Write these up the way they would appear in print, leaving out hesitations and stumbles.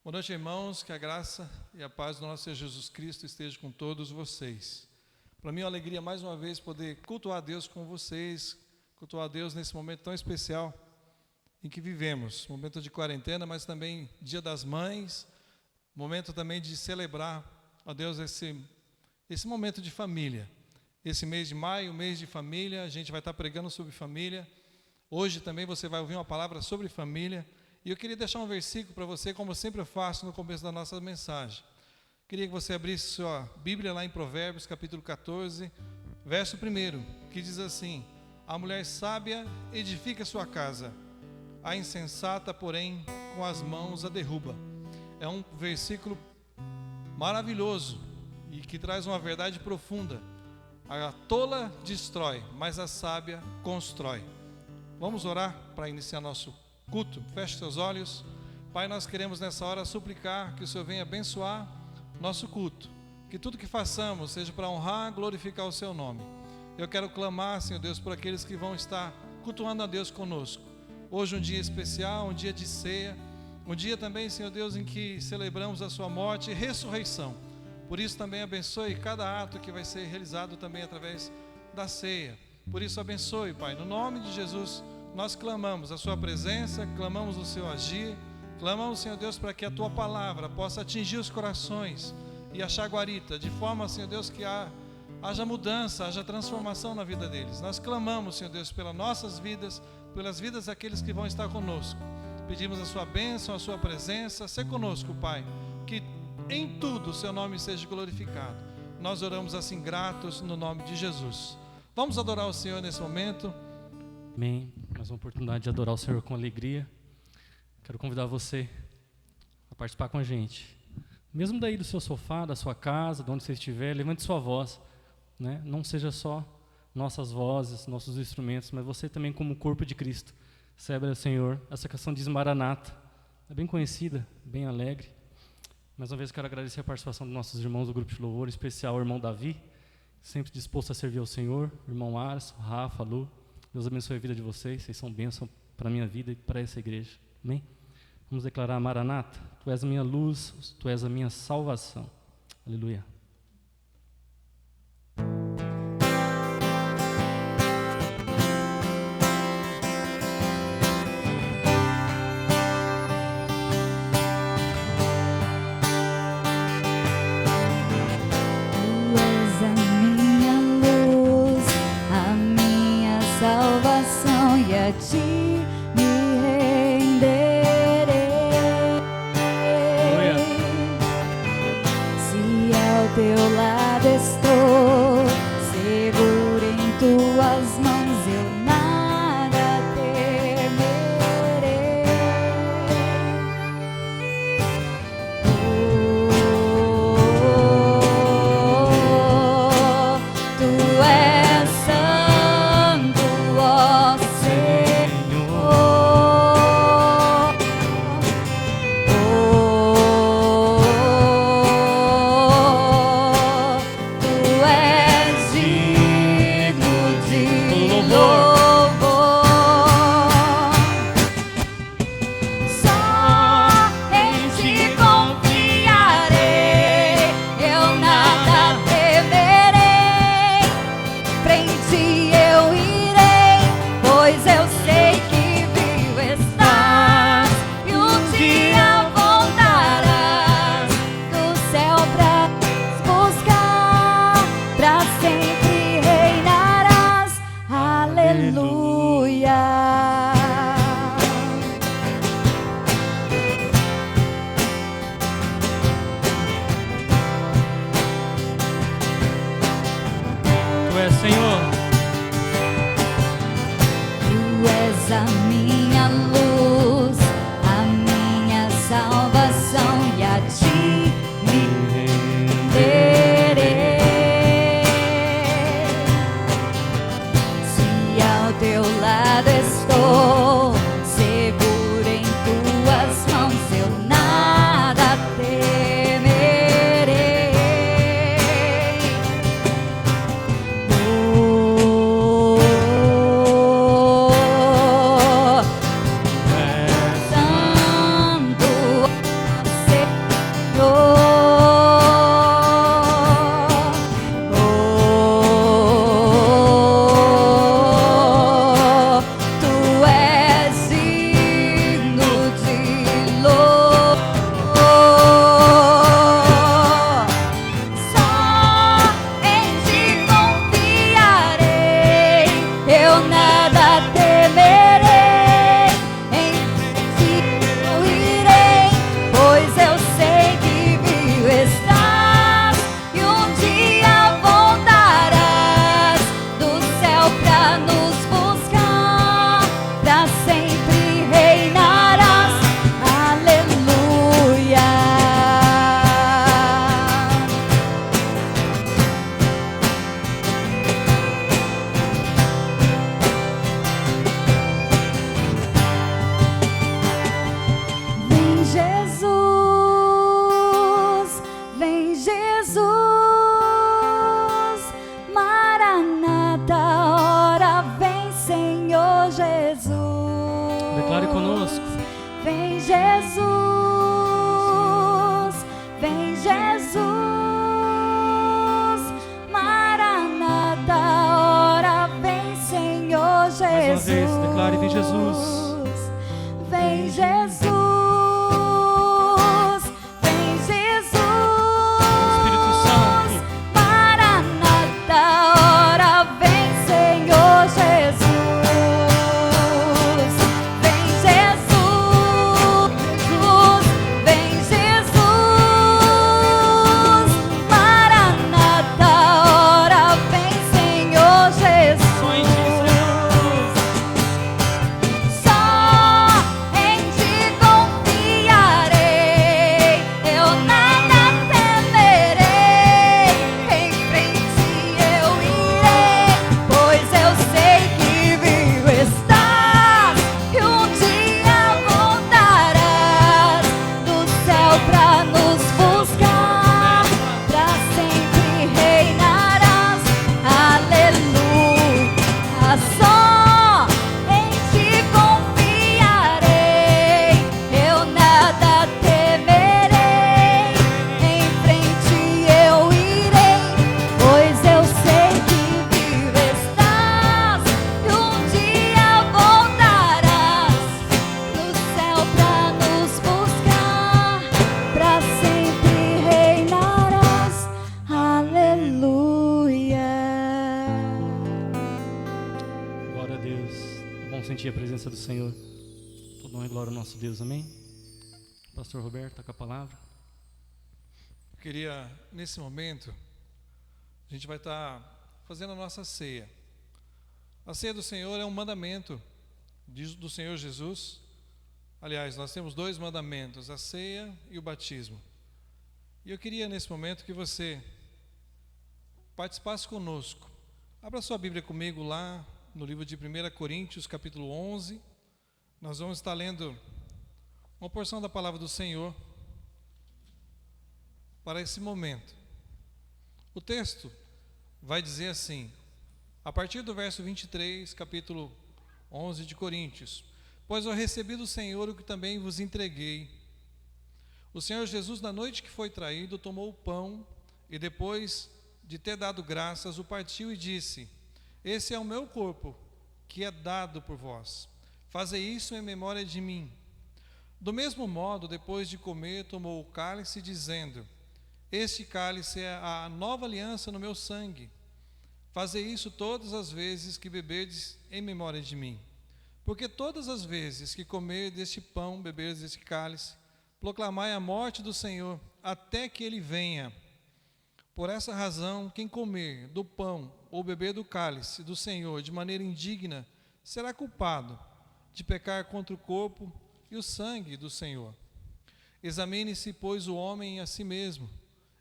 Boa noite, irmãos, que a graça e a paz do nosso Senhor Jesus Cristo esteja com todos vocês. Para mim é uma alegria mais uma vez poder cultuar a Deus com vocês, cultuar a Deus nesse momento tão especial em que vivemos, momento de quarentena, mas também Dia das Mães, momento também de celebrar a Deus esse momento de família. Esse mês de maio, mês de família, a gente vai estar pregando sobre família. Hoje também você vai ouvir uma palavra sobre família. E eu queria deixar um versículo para você, como eu sempre faço no começo da nossa mensagem. Queria que você abrisse sua Bíblia lá em Provérbios, capítulo 14, verso 1, que diz assim: a mulher sábia edifica sua casa, a insensata, porém, com as mãos a derruba. É um versículo maravilhoso e que traz uma verdade profunda. A tola destrói, mas a sábia constrói. Vamos orar para iniciar nosso culto. Feche seus olhos. Pai, nós queremos nessa hora suplicar que o Senhor venha abençoar nosso culto, que tudo que façamos seja para honrar, glorificar o seu nome. Eu quero clamar, Senhor Deus, por aqueles que vão estar cultuando a Deus conosco. Hoje um dia especial, um dia de ceia, um dia também, Senhor Deus, em que celebramos a sua morte e ressurreição. Por isso também abençoe cada ato que vai ser realizado também através da ceia. Por isso abençoe, Pai, no nome de Jesus. Nós clamamos a sua presença, clamamos o seu agir, clamamos, Senhor Deus, para que a tua palavra possa atingir os corações e achar guarita, de forma, Senhor Deus, que haja mudança, haja transformação na vida deles. Nós clamamos, Senhor Deus, pelas nossas vidas, pelas vidas daqueles que vão estar conosco. Pedimos a sua bênção, a sua presença, ser conosco, Pai, que em tudo o seu nome seja glorificado. Nós oramos assim gratos no nome de Jesus. Vamos adorar o Senhor nesse momento. Amém. Mais uma oportunidade de adorar o Senhor com alegria. Quero convidar você a participar com a gente. Mesmo daí do seu sofá, da sua casa, de onde você estiver, levante sua voz, né? Não seja só nossas vozes, nossos instrumentos, mas você também como corpo de Cristo. Celebre ao Senhor. Essa canção diz Maranata. É bem conhecida, bem alegre. Mais uma vez quero agradecer a participação dos nossos irmãos do grupo de louvor, em especial o irmão Davi, sempre disposto a servir ao Senhor, o irmão Aras, Rafa, Lu. Deus abençoe a vida de vocês são bênção para a minha vida e para essa igreja. Amém? Vamos declarar: Maranata, tu és a minha luz, tu és a minha salvação. Aleluia. A ti me renderei. Se ao teu lado estou, seguro em tuas mãos, eu nada temerei. Tu és santo, ó Tu és Senhor. Todo honra e glória ao nosso Deus, amém? Pastor Roberto, está com a palavra. Eu queria, nesse momento, a gente vai estar fazendo a nossa ceia. A ceia do Senhor é um mandamento do Senhor Jesus. Aliás, nós temos 2 mandamentos, a ceia e o batismo. E eu queria, nesse momento, que você participasse conosco. Abra sua Bíblia comigo lá no livro de 1 Coríntios, capítulo 11. Nós vamos estar lendo uma porção da palavra do Senhor para esse momento. O texto vai dizer assim, a partir do verso 23, capítulo 11 de Coríntios: Pois eu recebi do Senhor o que também vos entreguei. O Senhor Jesus, na noite que foi traído, tomou o pão e, depois de ter dado graças, o partiu e disse: Esse é o meu corpo, que é dado por vós. Fazei isso em memória de mim. Do mesmo modo, depois de comer, tomou o cálice, dizendo: Este cálice é a nova aliança no meu sangue. Fazei isso todas as vezes que beberdes em memória de mim. Porque todas as vezes que comerdes este pão, beberdes este cálice, proclamai a morte do Senhor, até que Ele venha. Por essa razão, quem comer do pão ou beber do cálice do Senhor de maneira indigna, será culpado de pecar contra o corpo e o sangue do Senhor. Examine-se, pois, o homem a si mesmo,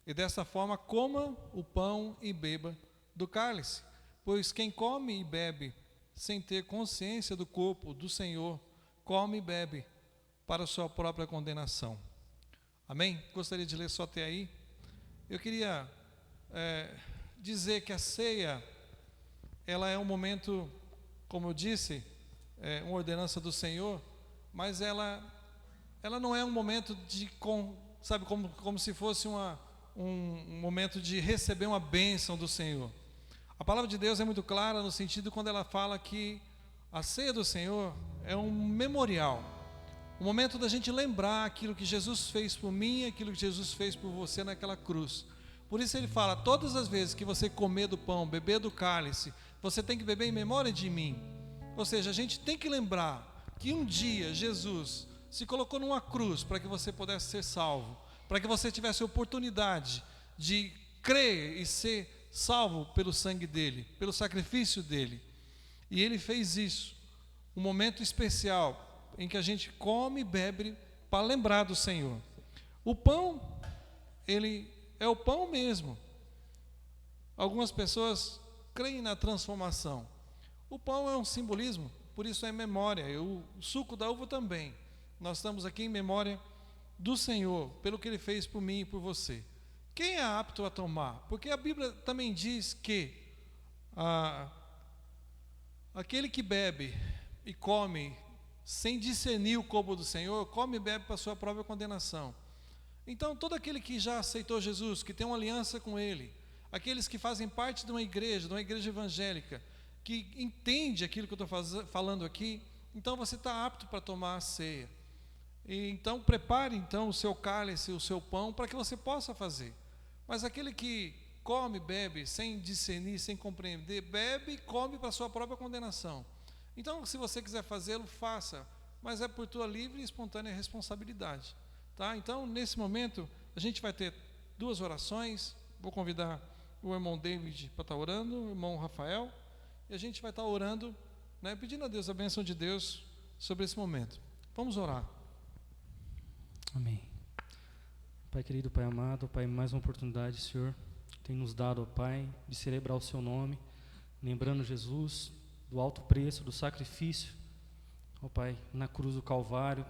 e desta forma coma o pão e beba do cálice. Pois quem come e bebe sem ter consciência do corpo do Senhor, come e bebe para a sua própria condenação. Amém? Gostaria de ler só até aí. Eu queria dizer que a ceia, ela é um momento, como eu disse, uma ordenança do Senhor, mas ela não é um momento de, sabe, como se fosse um momento de receber uma bênção do Senhor. A palavra de Deus é muito clara no sentido quando ela fala que a ceia do Senhor é um memorial, um momento da gente lembrar aquilo que Jesus fez por mim, aquilo que Jesus fez por você naquela cruz. Por isso ele fala, todas as vezes que você comer do pão, beber do cálice, você tem que beber em memória de mim. Ou seja, a gente tem que lembrar que um dia Jesus se colocou numa cruz para que você pudesse ser salvo, para que você tivesse a oportunidade de crer e ser salvo pelo sangue dele, pelo sacrifício dele. E ele fez isso, um momento especial em que a gente come e bebe para lembrar do Senhor. O pão, ele é o pão mesmo. Algumas pessoas creem na transformação. O pão é um simbolismo, por isso é memória. O suco da uva também. Nós estamos aqui em memória do Senhor, pelo que Ele fez por mim e por você. Quem é apto a tomar? Porque a Bíblia também diz que aquele que bebe e come sem discernir o corpo do Senhor, come e bebe para a sua própria condenação. Então, todo aquele que já aceitou Jesus, que tem uma aliança com Ele, aqueles que fazem parte de uma igreja evangélica, que entende aquilo que eu estou falando aqui, então você está apto para tomar a ceia. E então, prepare então o seu cálice, o seu pão, para que você possa fazer. Mas aquele que come, bebe, sem discernir, sem compreender, bebe e come para a sua própria condenação. Então, se você quiser fazê-lo, faça, mas é por tua livre e espontânea responsabilidade. Tá? Então, nesse momento, a gente vai ter 2 orações. Vou convidar o irmão David para estar orando, o irmão Rafael, e a gente vai estar orando, né, pedindo a Deus a bênção de Deus sobre esse momento. Vamos orar. Amém. Pai querido, Pai amado, Pai, mais uma oportunidade, Senhor, tem nos dado, ó Pai, de celebrar o Seu nome, lembrando Jesus do alto preço, do sacrifício, ó Pai, na cruz do Calvário,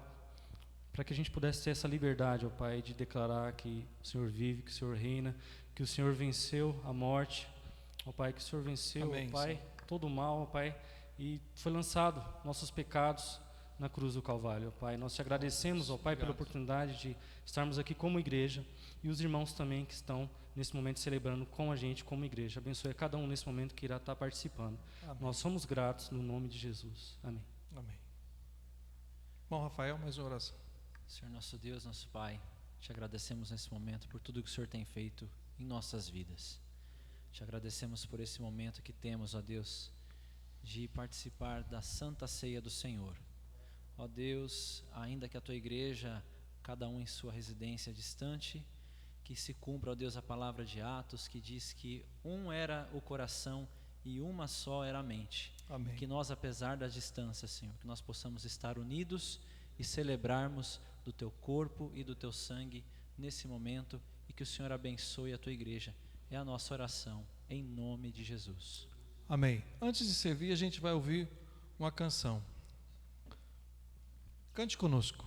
para que a gente pudesse ter essa liberdade, ó Pai, de declarar que o Senhor vive, que o Senhor reina, que o Senhor venceu a morte, ó Pai, que o Senhor venceu, Amém, ó Pai, Senhor. todo o mal, ó Pai, e foi lançado nossos pecados na cruz do Calvário, ó Pai. Nós te agradecemos, ó Pai, pela oportunidade de estarmos aqui como igreja e os irmãos também que estão nesse momento celebrando com a gente como igreja. Abençoe a cada um nesse momento que irá estar participando. Amém. Nós somos gratos no nome de Jesus. Amém. Amém. Irmão Rafael, mais uma oração. Senhor nosso Deus, nosso Pai, te agradecemos nesse momento por tudo que o Senhor tem feito em nossas vidas. Te agradecemos por esse momento que temos, ó Deus, de participar da Santa Ceia do Senhor. Ó Deus, ainda que a tua igreja, cada um em sua residência distante, que se cumpra, ó Deus, a palavra de Atos, que diz que um era o coração e uma só era a mente. Amém. Que nós, apesar da distância, Senhor, que nós possamos estar unidos e celebrarmos do teu corpo e do teu sangue nesse momento, e que o Senhor abençoe a tua igreja. É a nossa oração, em nome de Jesus. Amém. Antes de servir, a gente vai ouvir uma canção. Cante conosco.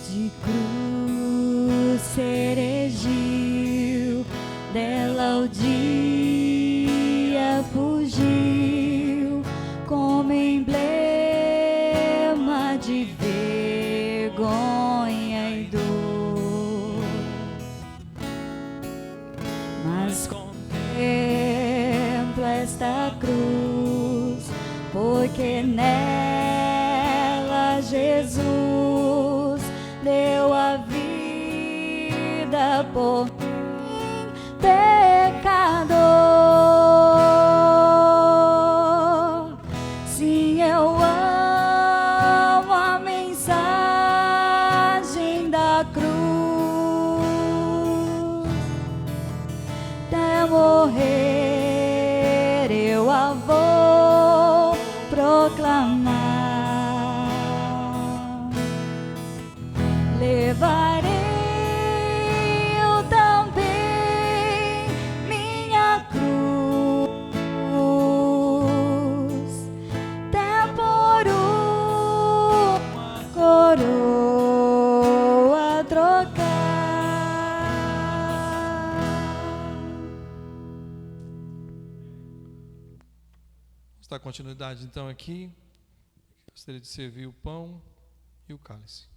De cruz ceregiu, dela o dia fugiu, como emblema de vergonha e dor. Mas contempla esta cruz, porque nela Jesus deu a vida por mim, pecador. Sim, eu amo a mensagem da cruz, até morrer eu a vou proclamar. Levarei eu também minha cruz, até por uma coroa trocar. Vamos dar continuidade então aqui. Gostaria de servir o pão e o cálice.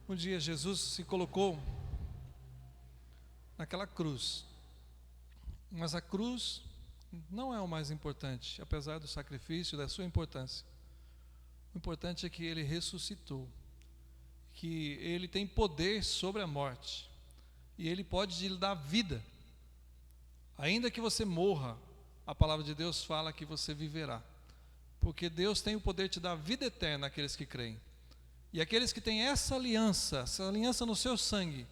Um dia Jesus se colocou naquela cruz, mas a cruz não é o mais importante, apesar do sacrifício, da sua importância. O importante é que ele ressuscitou, que ele tem poder sobre a morte, e ele pode lhe dar vida. Ainda que você morra, a palavra de Deus fala que você viverá, porque Deus tem o poder de te dar vida eterna àqueles que creem. E aqueles que têm essa aliança no seu sangue,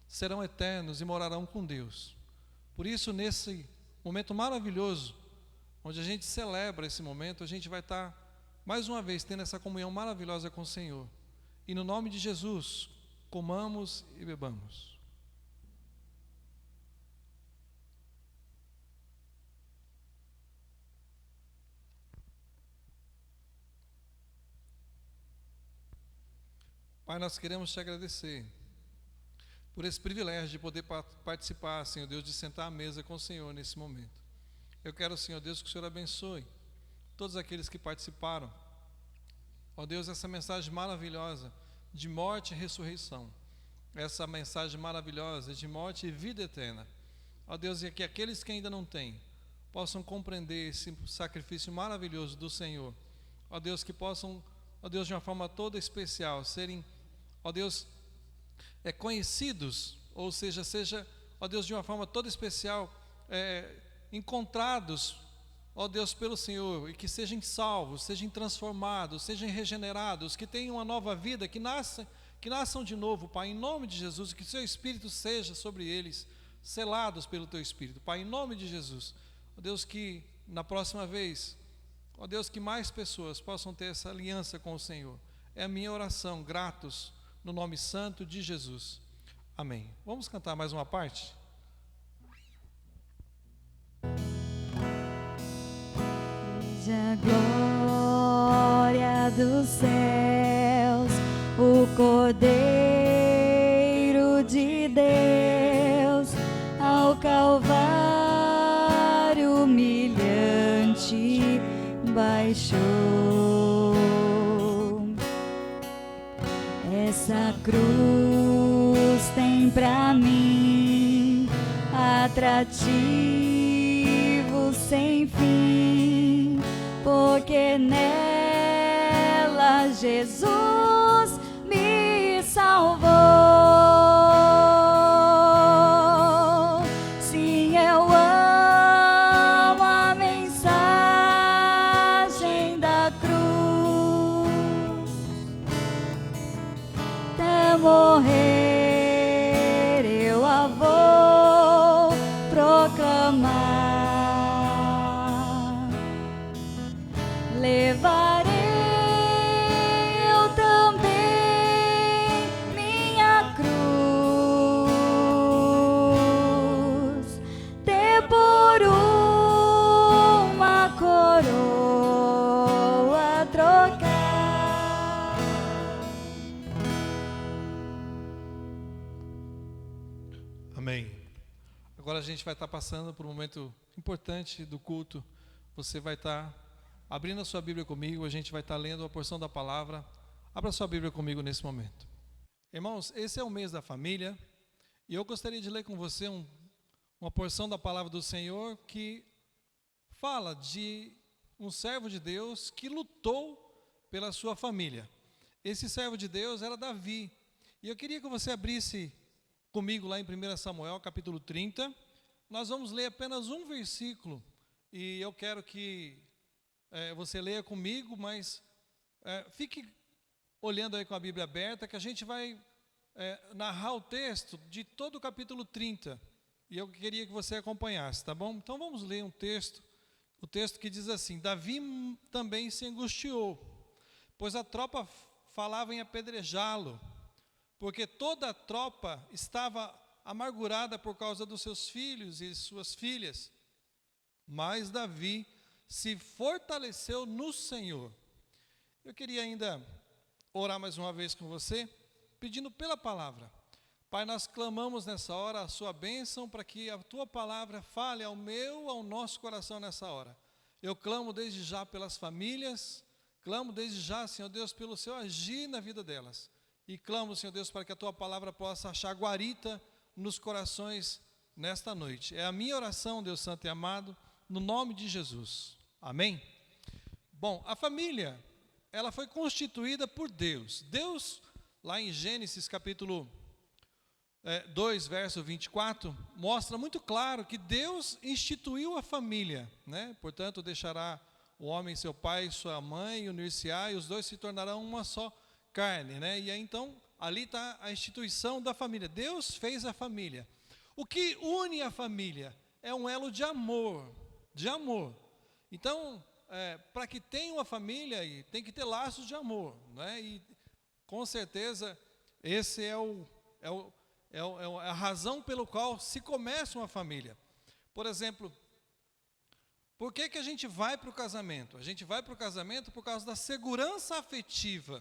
serão eternos e morarão com Deus. Por isso, nesse momento maravilhoso, onde a gente celebra esse momento, a gente vai estar, mais uma vez, tendo essa comunhão maravilhosa com o Senhor. E no nome de Jesus, comamos e bebamos. Pai, nós queremos te agradecer por esse privilégio de poder participar, Senhor Deus, de sentar à mesa com o Senhor nesse momento. Eu quero, Senhor Deus, que o Senhor abençoe todos aqueles que participaram. Ó Deus, essa mensagem maravilhosa de morte e ressurreição, essa mensagem maravilhosa de morte e vida eterna. Ó Deus, e que aqueles que ainda não têm, possam compreender esse sacrifício maravilhoso do Senhor. Ó Deus, que possam, ó Deus, de uma forma toda especial, serem, ó Deus, conhecidos, ou seja, ó Deus, de uma forma toda especial, encontrados, ó Deus, pelo Senhor, e que sejam salvos, sejam transformados, sejam regenerados, que tenham uma nova vida, que nasçam de novo, Pai, em nome de Jesus, que o Seu Espírito seja sobre eles, selados pelo Teu Espírito. Pai, em nome de Jesus, ó Deus, que na próxima vez, ó Deus, que mais pessoas possam ter essa aliança com o Senhor. É a minha oração, gratos, no nome santo de Jesus. Amém. Vamos cantar mais uma parte? Veja a glória dos céus, o Cordeiro de Deus, ao Calvário humilhante baixou. Essa cruz tem pra mim atrativo sem fim, porque nela Jesus me salvou. Sim, eu amo a mensagem da cruz, até morrer eu a vou proclamar. Levarei eu também minha cruz, ter por uma coroa trocar. Amém. Agora a gente vai estar passando por um momento importante do culto. Você vai estar abrindo a sua Bíblia comigo, a gente vai estar lendo a porção da palavra. Abra sua Bíblia comigo nesse momento. Irmãos, esse é o mês da família, e eu gostaria de ler com você uma porção da palavra do Senhor que fala de um servo de Deus que lutou pela sua família. Esse servo de Deus era Davi, e eu queria que você abrisse comigo lá em 1 Samuel, capítulo 30. Nós vamos ler apenas um versículo, e eu quero que você leia comigo, mas fique olhando aí com a Bíblia aberta, que a gente vai narrar o texto de todo o capítulo 30, e eu queria que você acompanhasse, tá bom? Então vamos ler o texto que diz assim: Davi também se angustiou, pois a tropa falava em apedrejá-lo, porque toda a tropa estava amargurada por causa dos seus filhos e suas filhas, mas Davi se fortaleceu no Senhor. Eu queria ainda orar mais uma vez com você, pedindo pela palavra. Pai, nós clamamos nessa hora a sua bênção para que a tua palavra fale ao nosso coração nessa hora. Eu clamo desde já pelas famílias, clamo desde já, Senhor Deus, pelo seu agir na vida delas. E clamo, Senhor Deus, para que a tua palavra possa achar guarita nos corações nesta noite. É a minha oração, Deus Santo e amado, no nome de Jesus. Amém? Bom, a família, ela foi constituída por Deus. Deus, lá em Gênesis capítulo 2, verso 24, mostra muito claro que Deus instituiu a família, né? Portanto, deixará o homem seu pai e sua mãe, unir-se-á, e os dois se tornarão uma só carne, né? E aí então, ali está a instituição da família. Deus fez a família. O que une a família é um elo de amor, de amor. Então, para que tenha uma família, tem que ter laços de amor, né? E com certeza esse é a razão pelo qual se começa uma família. Por exemplo, por que a gente vai para o casamento? A gente vai para o casamento por causa da segurança afetiva.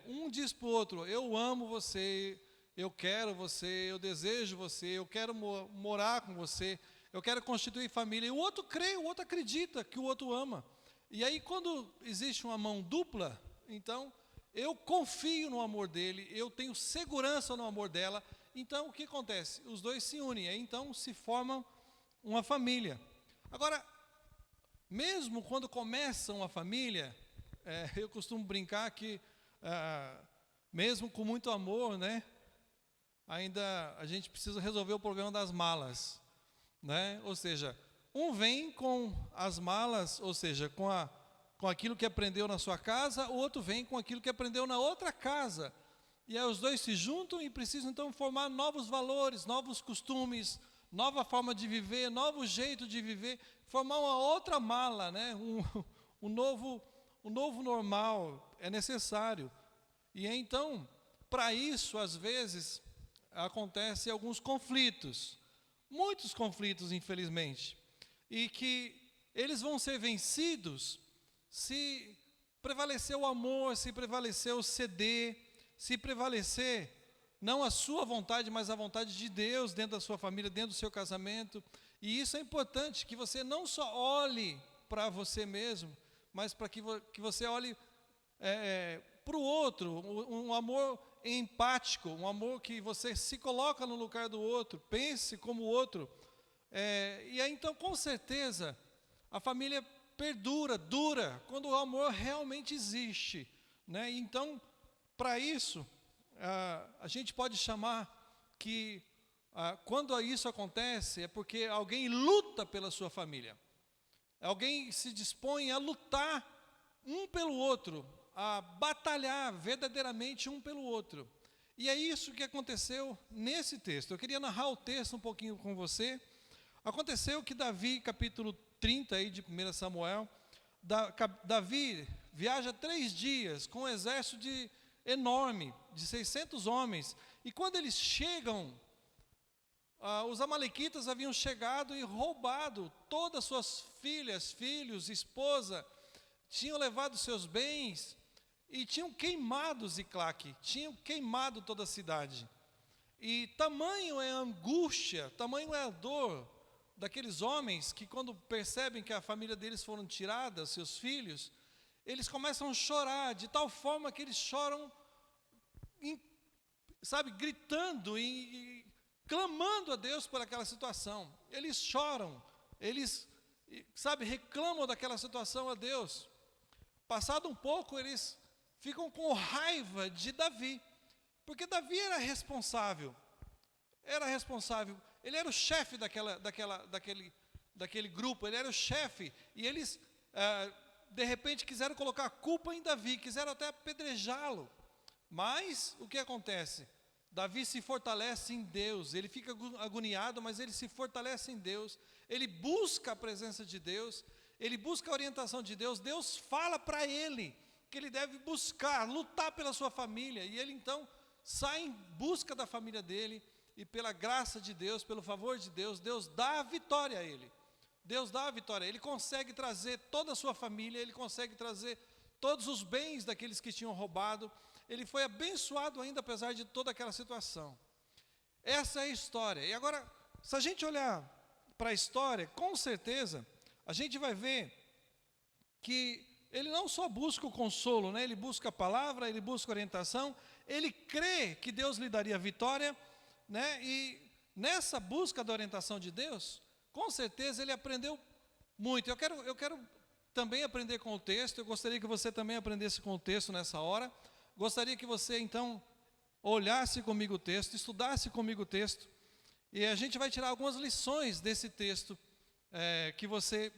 Um diz para o outro: eu amo você, eu quero você, eu desejo você, eu quero morar com você, eu quero constituir família. E o outro crê, o outro acredita que o outro ama. E aí, quando existe uma mão dupla, então eu confio no amor dele, eu tenho segurança no amor dela. Então o que acontece? Os dois se unem, aí então se forma uma família. Agora, mesmo quando começa uma família, eu costumo brincar que mesmo com muito amor, né, ainda a gente precisa resolver o problema das malas, né? Ou seja, um vem com as malas, ou seja, com aquilo que aprendeu na sua casa, o outro vem com aquilo que aprendeu na outra casa. E aí os dois se juntam e precisam então formar novos valores, novos costumes, nova forma de viver, novo jeito de viver, formar uma outra mala, né? um novo normal é necessário. E então, para isso, às vezes, acontecem alguns conflitos, muitos conflitos, infelizmente, e que eles vão ser vencidos se prevalecer o amor, se prevalecer o ceder, se prevalecer não a sua vontade, mas a vontade de Deus dentro da sua família, dentro do seu casamento. E isso é importante, que você não só olhe para você mesmo, mas para que você olhe para o outro, um amor empático, um amor que você se coloca no lugar do outro, pense como o outro. E aí então, com certeza, a família dura, quando o amor realmente existe, né? Então, para isso, a gente pode chamar que quando isso acontece, é porque alguém luta pela sua família. Alguém se dispõe a lutar um pelo outro, a batalhar verdadeiramente um pelo outro. E é isso que aconteceu nesse texto. Eu queria narrar o texto um pouquinho com você. Aconteceu que Davi, capítulo 30 aí de 1 Samuel, Davi viaja 3 dias com um exército enorme, de 600 homens. E quando eles chegam, os amalequitas haviam chegado e roubado todas as suas filhas, filhos, esposa, tinham levado seus bens e tinham queimado Ziclague, tinham queimado toda a cidade. E tamanho é a angústia, tamanho é a dor daqueles homens que, quando percebem que a família deles foram tirada, seus filhos, eles começam a chorar, de tal forma que eles choram, gritando e clamando a Deus por aquela situação. Eles choram, eles, reclamam daquela situação a Deus. Passado um pouco, eles ficam com raiva de Davi, porque Davi era responsável, ele era o chefe daquele grupo, ele era o chefe, e eles, de repente, quiseram colocar a culpa em Davi, quiseram até apedrejá-lo. Mas, o que acontece? Davi se fortalece em Deus, ele fica agoniado, mas ele se fortalece em Deus, ele busca a presença de Deus, ele busca a orientação de Deus, Deus fala para ele que ele deve buscar, lutar pela sua família, e ele então sai em busca da família dele, e pela graça de Deus, pelo favor de Deus, Deus dá a vitória a ele. Deus dá a vitória. Ele consegue trazer toda a sua família, ele consegue trazer todos os bens daqueles que tinham roubado. Ele foi abençoado ainda, apesar de toda aquela situação. Essa é a história. E agora, se a gente olhar para a história, com certeza, a gente vai ver que ele não só busca o consolo, né? Ele busca a palavra, ele busca a orientação, ele crê que Deus lhe daria a vitória, né? E nessa busca da orientação de Deus, com certeza ele aprendeu muito. Eu quero também aprender com o texto, eu gostaria que você também aprendesse com o texto nessa hora. Gostaria que você então olhasse comigo o texto, estudasse comigo o texto, e a gente vai tirar algumas lições desse texto, que você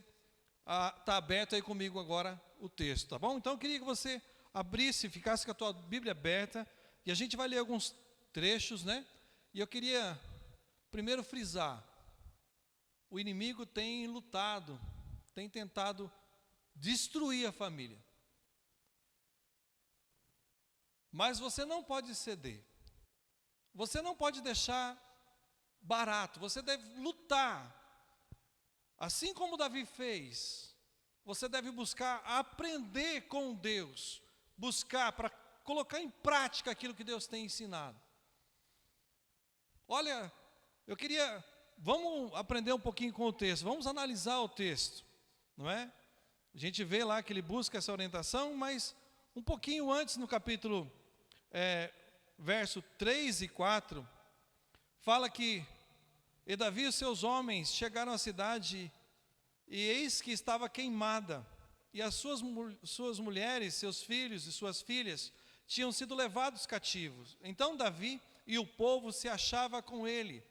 está aberto aí comigo agora o texto, tá bom? Então eu queria que você abrisse, ficasse com a tua Bíblia aberta, e a gente vai ler alguns trechos, né? E eu queria primeiro frisar: o inimigo tem lutado, tem tentado destruir a família. Mas você não pode ceder. Você não pode deixar barato. Você deve lutar. Assim como Davi fez, você deve buscar aprender com Deus. Buscar para colocar em prática aquilo que Deus tem ensinado. Olha, vamos aprender um pouquinho com o texto. Vamos analisar o texto, não é? A gente vê lá que ele busca essa orientação, mas um pouquinho antes, no capítulo verso 3 e 4, fala que e Davi e os seus homens chegaram à cidade, e eis que estava queimada, e as suas mulheres, seus filhos e suas filhas tinham sido levados cativos. Então Davi e o povo se achava com ele,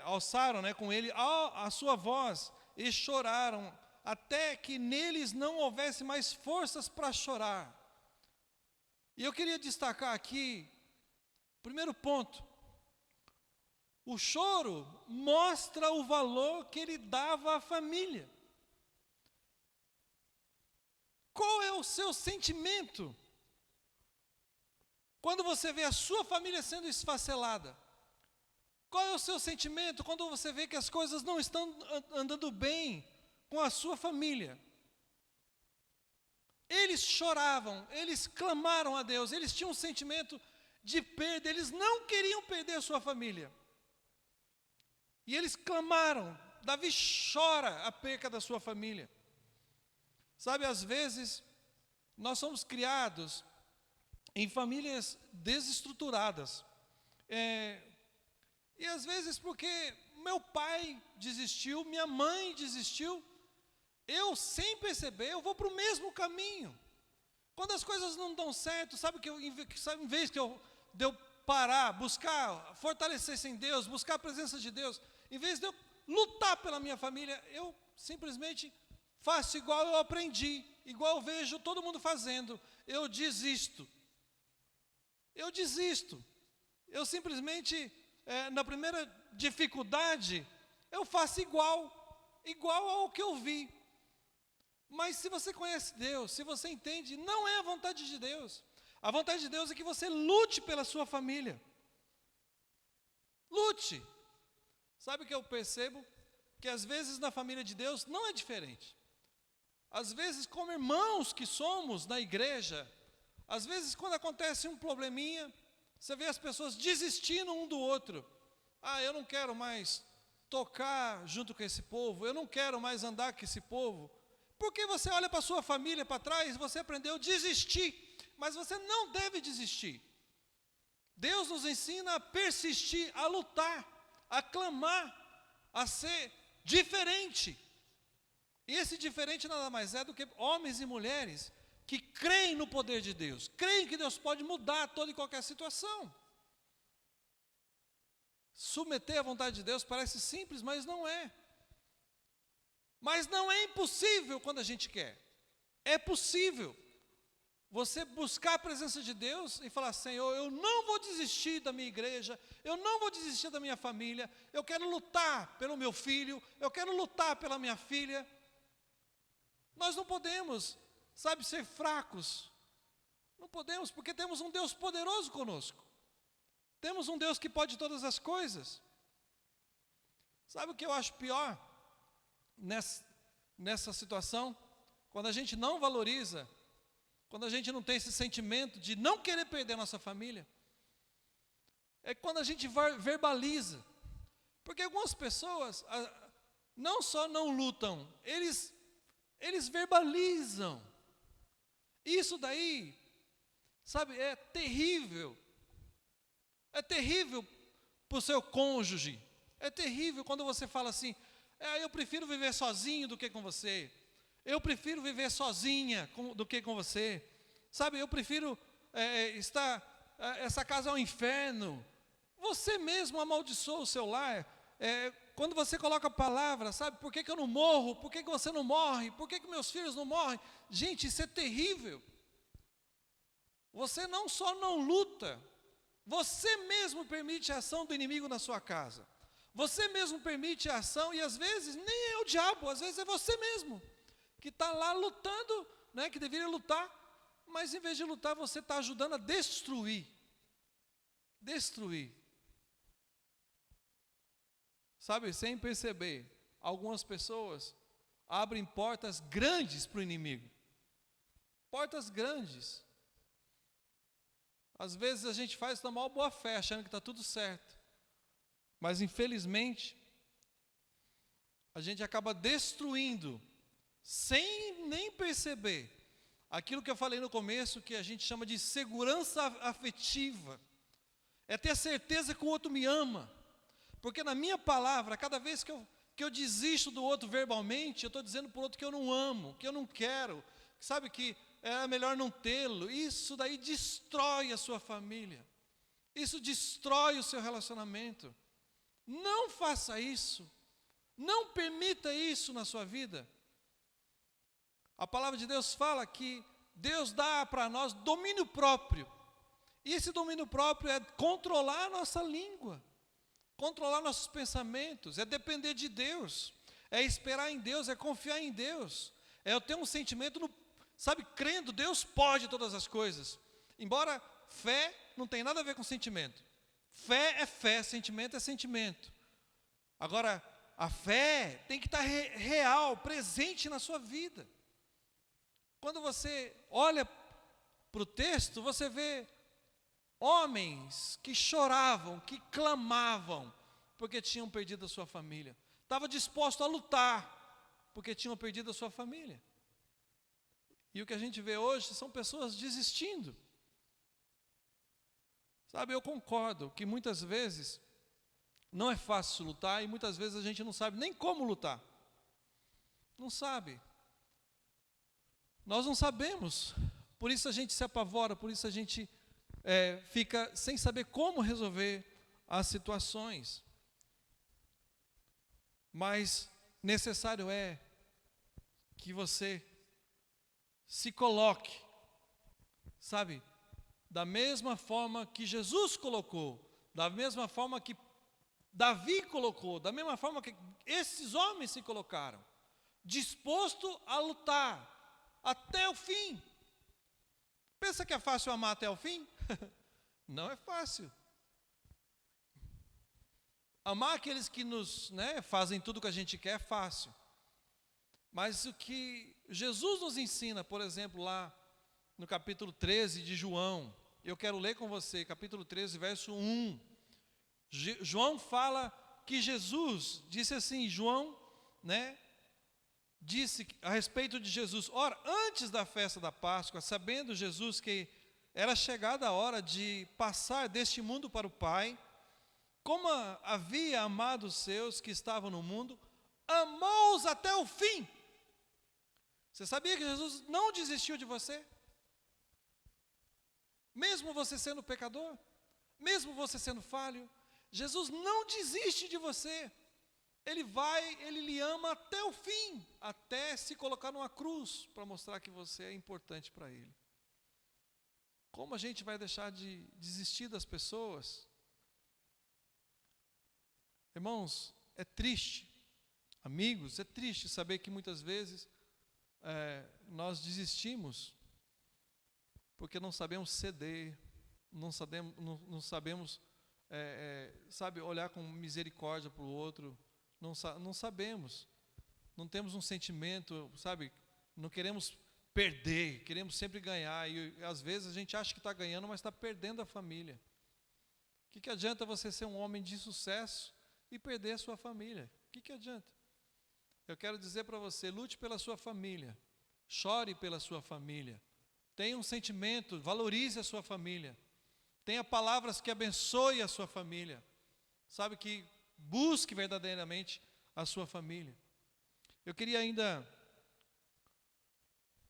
alçaram, né, com ele a sua voz e choraram, até que neles não houvesse mais forças para chorar. E eu queria destacar aqui, primeiro ponto, o choro mostra o valor que ele dava à família. Qual é o seu sentimento quando você vê a sua família sendo esfacelada? Qual é o seu sentimento quando você vê que as coisas não estão andando bem com a sua família? Eles choravam, eles clamaram a Deus, eles tinham um sentimento de perda, eles não queriam perder a sua família. E eles clamaram, Davi chora a perca da sua família. Sabe, às vezes, nós somos criados em famílias desestruturadas. E às vezes porque meu pai desistiu, minha mãe desistiu, eu sem perceber, eu vou para o mesmo caminho. Quando as coisas não dão certo, sabe que em vez de eu parar, buscar, fortalecer-se em Deus, buscar a presença de Deus, em vez de eu lutar pela minha família, eu simplesmente faço igual eu aprendi, igual eu vejo todo mundo fazendo, eu desisto. Eu simplesmente, na primeira dificuldade, eu faço igual ao que eu vi. Mas se você conhece Deus, se você entende, não é a vontade de Deus. A vontade de Deus é que você lute pela sua família. Lute. Sabe o que eu percebo? Que às vezes na família de Deus não é diferente. Às vezes, como irmãos que somos na igreja, às vezes quando acontece um probleminha, você vê as pessoas desistindo um do outro. Eu não quero mais tocar junto com esse povo, eu não quero mais andar com esse povo. Porque você olha para a sua família para trás, você aprendeu a desistir, mas você não deve desistir. Deus nos ensina a persistir, a lutar, a clamar, a ser diferente. E esse diferente nada mais é do que homens e mulheres que creem no poder de Deus, creem que Deus pode mudar toda e qualquer situação. Submeter à vontade de Deus parece simples, mas não é. Mas não é impossível quando a gente quer. É possível você buscar a presença de Deus e falar: Senhor, eu não vou desistir da minha igreja, eu não vou desistir da minha família, eu quero lutar pelo meu filho, eu quero lutar pela minha filha. Nós não podemos, ser fracos. Não podemos, porque temos um Deus poderoso conosco. Temos um Deus que pode todas as coisas. Sabe o que eu acho pior nessa situação? Quando a gente não valoriza, quando a gente não tem esse sentimento de não querer perder a nossa família, é quando a gente verbaliza. Porque algumas pessoas não só não lutam, eles verbalizam. Isso daí, é terrível. É terrível para o seu cônjuge. É terrível quando você fala assim: eu prefiro viver sozinho do que com você. Eu prefiro viver sozinha do que com você. Eu prefiro essa casa é um inferno. Você mesmo amaldiçoa o seu lar. Quando você coloca a palavra, por que eu não morro? Por que você não morre? Por que meus filhos não morrem? Gente, isso é terrível. Você não só não luta, você mesmo permite a ação do inimigo na sua casa. Você mesmo permite a ação, e às vezes nem é o diabo, às vezes é você mesmo, que está lá lutando, que deveria lutar, mas em vez de lutar, você está ajudando a destruir. Destruir. Sem perceber, algumas pessoas abrem portas grandes para o inimigo. Portas grandes. Às vezes a gente faz na maior boa fé, achando que está tudo certo. Mas infelizmente, a gente acaba destruindo, sem nem perceber, aquilo que eu falei no começo, que a gente chama de segurança afetiva. É ter a certeza que o outro me ama. Porque na minha palavra, cada vez que eu desisto do outro verbalmente, eu estou dizendo para o outro que eu não amo, que eu não quero, que é melhor não tê-lo. Isso daí destrói a sua família. Isso destrói o seu relacionamento. Não faça isso. Não permita isso na sua vida. A palavra de Deus fala que Deus dá para nós domínio próprio. E esse domínio próprio é controlar a nossa língua, controlar nossos pensamentos, é depender de Deus, é esperar em Deus, é confiar em Deus, é eu ter um sentimento, crendo, Deus pode todas as coisas. Embora fé não tem nada a ver com sentimento. Fé é fé, sentimento é sentimento. Agora, a fé tem que estar real, presente na sua vida. Quando você olha para o texto, você vê homens que choravam, que clamavam, porque tinham perdido a sua família. Estavam dispostos a lutar, porque tinham perdido a sua família. E o que a gente vê hoje são pessoas desistindo. Sabe, eu concordo que muitas vezes não é fácil lutar e muitas vezes a gente não sabe nem como lutar. Não sabe. Nós não sabemos, por isso a gente se apavora, por isso a gente fica sem saber como resolver as situações. Mas necessário é que você se coloque, sabe, da mesma forma que Jesus colocou, da mesma forma que Davi colocou, da mesma forma que esses homens se colocaram, disposto a lutar até o fim. Pensa que é fácil amar até o fim? Não é fácil. Amar aqueles que nos fazem tudo o que a gente quer é fácil. Mas o que Jesus nos ensina, por exemplo, lá no capítulo 13 de João, eu quero ler com você, capítulo 13, verso 1. João fala que Jesus disse assim, João, disse a respeito de Jesus, ora, antes da festa da Páscoa, sabendo Jesus que era chegada a hora de passar deste mundo para o Pai, como havia amado os seus que estavam no mundo, amou-os até o fim. Você sabia que Jesus não desistiu de você? Mesmo você sendo pecador, mesmo você sendo falho, Jesus não desiste de você. Ele lhe ama até o fim, até se colocar numa cruz, para mostrar que você é importante para Ele. Como a gente vai deixar de desistir das pessoas? Irmãos, é triste, amigos, é triste saber que muitas vezes nós desistimos, porque não sabemos ceder, não sabemos olhar com misericórdia para o outro, não sabemos, não temos um sentimento, não queremos perder, queremos sempre ganhar, e às vezes a gente acha que está ganhando, mas está perdendo a família. O que adianta você ser um homem de sucesso e perder a sua família? O que adianta? Eu quero dizer para você, lute pela sua família, chore pela sua família, tenha um sentimento, valorize a sua família, tenha palavras que abençoe a sua família, que busque verdadeiramente a sua família. Eu queria ainda,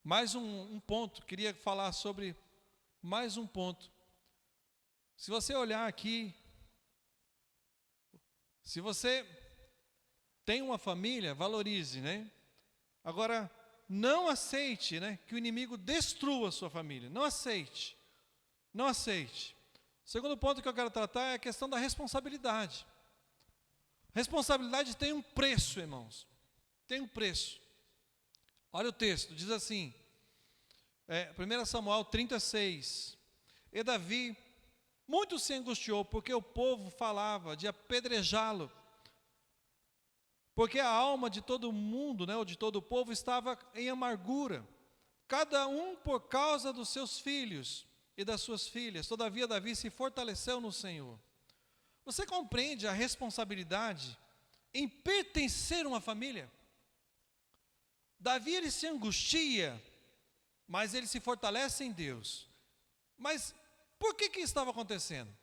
mais um ponto, queria falar sobre mais um ponto. Se você olhar aqui, se você tem uma família, valorize, Agora, não aceite, que o inimigo destrua a sua família. Não aceite. Não aceite. O segundo ponto que eu quero tratar é a questão da responsabilidade. Responsabilidade tem um preço, irmãos. Tem um preço. Olha o texto, diz assim, 1 Samuel 36. E Davi muito se angustiou, porque o povo falava de apedrejá-lo. Porque a alma de todo mundo, ou de todo o povo, estava em amargura, cada um por causa dos seus filhos e das suas filhas. Todavia Davi se fortaleceu no Senhor. Você compreende a responsabilidade em pertencer a uma família? Davi, ele se angustia, mas ele se fortalece em Deus. Mas por que estava acontecendo?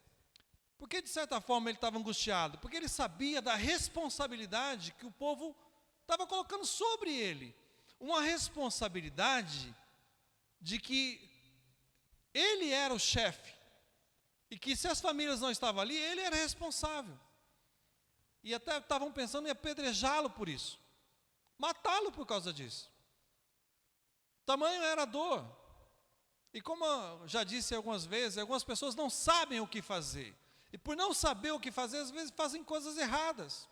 Porque de certa forma ele estava angustiado, porque ele sabia da responsabilidade que o povo estava colocando sobre ele. Uma responsabilidade de que ele era o chefe, e que se as famílias não estavam ali, ele era responsável. E até estavam pensando em apedrejá-lo por isso, matá-lo por causa disso. Tamanho era a dor, E como eu já disse algumas vezes, algumas pessoas não sabem o que fazer. E por não saber o que fazer, às vezes fazem coisas erradas.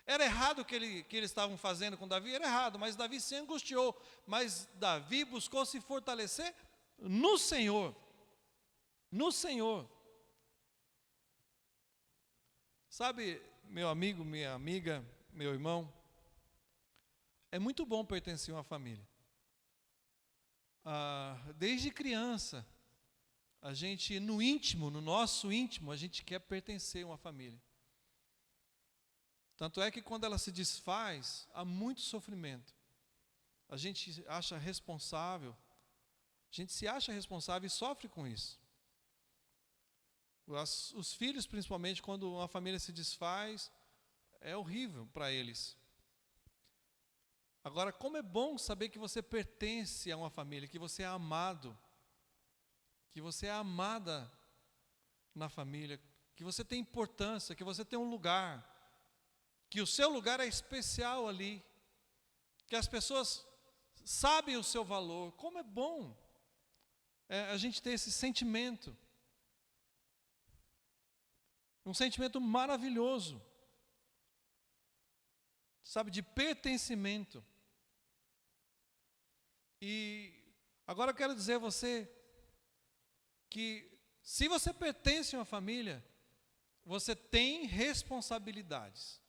Era errado o que eles estavam fazendo com Davi, era errado, mas Davi se angustiou. Mas Davi buscou se fortalecer no Senhor. No Senhor. Sabe, meu amigo, minha amiga, meu irmão, é muito bom pertencer a uma família. Desde criança, a gente, no íntimo, no nosso íntimo, a gente quer pertencer a uma família. Tanto é que quando ela se desfaz, há muito sofrimento. A gente se acha responsável e sofre com isso. Os filhos, principalmente, quando uma família se desfaz, é horrível para eles. Agora, como é bom saber que você pertence a uma família, que você é amado, que você é amada na família, que você tem importância, que você tem um lugar, que o seu lugar é especial ali, que as pessoas sabem o seu valor. Como é bom a gente ter esse sentimento. Um sentimento maravilhoso, sabe, de pertencimento. E agora eu quero dizer a você que se você pertence a uma família, você tem responsabilidades.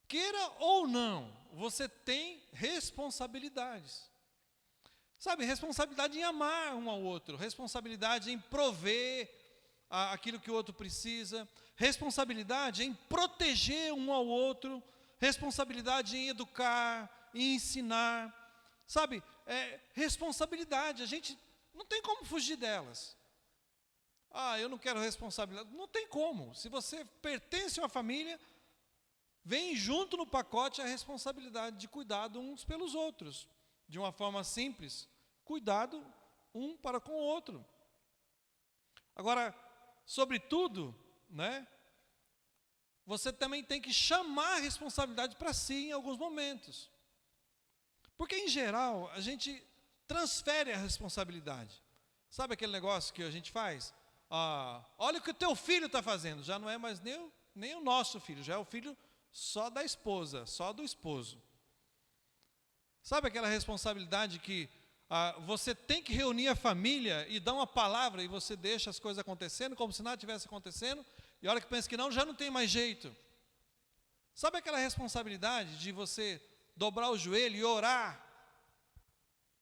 Queira ou não, você tem responsabilidades. Sabe, responsabilidade em amar um ao outro, responsabilidade em prover aquilo que o outro precisa, responsabilidade em proteger um ao outro, responsabilidade em educar, em ensinar, sabe, responsabilidade, a gente não tem como fugir delas. Eu não quero responsabilidade, não tem como. Se você pertence a uma família, vem junto no pacote a responsabilidade de cuidado uns pelos outros, de uma forma simples, cuidado um para com o outro. Agora, sobretudo, né, você também tem que chamar a responsabilidade para si em alguns momentos. Porque, em geral, a gente transfere a responsabilidade. Sabe aquele negócio que a gente faz? Olha o que o teu filho está fazendo. Já não é mais nem o nosso filho, já é o filho só da esposa, só do esposo. Sabe aquela responsabilidade que você tem que reunir a família e dar uma palavra e você deixa as coisas acontecendo como se nada tivesse acontecendo, e a hora que pensa que não, já não tem mais jeito. Sabe aquela responsabilidade de você dobrar o joelho e orar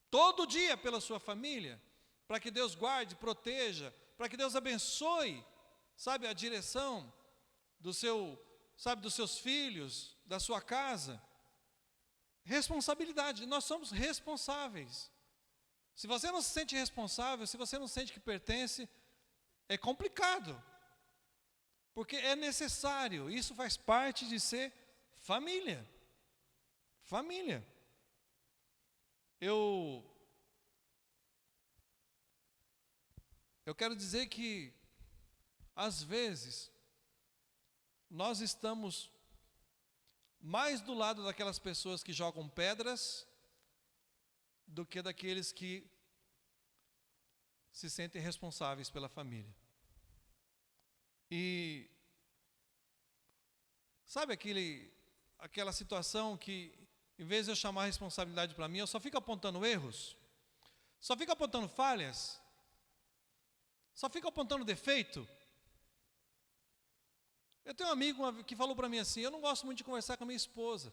todo dia pela sua família, para que Deus guarde, proteja, para que Deus abençoe, sabe, a direção dos seus filhos, da sua casa? Responsabilidade, nós somos responsáveis. Se você não se sente responsável, se você não sente que pertence, é complicado. Porque é necessário, isso faz parte de ser família. Família. Eu quero dizer que, às vezes, nós estamos mais do lado daquelas pessoas que jogam pedras do que daqueles que se sentem responsáveis pela família. E sabe aquela situação que, em vez de eu chamar a responsabilidade para mim, eu só fico apontando erros, só fico apontando falhas, só fico apontando defeito? Eu tenho um amigo que falou para mim assim: eu não gosto muito de conversar com a minha esposa,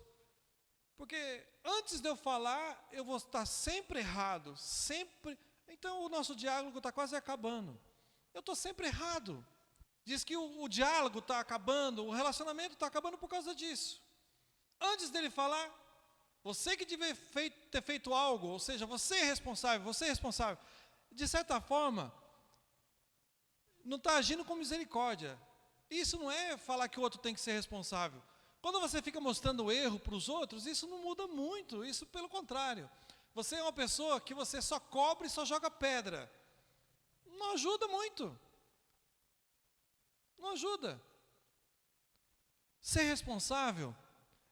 porque antes de eu falar, eu vou estar sempre errado, sempre. Então o nosso diálogo está quase acabando. Eu estou sempre errado. Diz que o diálogo está acabando, o relacionamento está acabando por causa disso. Antes dele falar, você que devia ter feito algo, ou seja, você é responsável, de certa forma, não está agindo com misericórdia. Isso não é falar que o outro tem que ser responsável. Quando você fica mostrando o erro para os outros, isso não muda muito, isso pelo contrário. Você é uma pessoa que você só cobra e só joga pedra. Não ajuda muito. Não ajuda. Ser responsável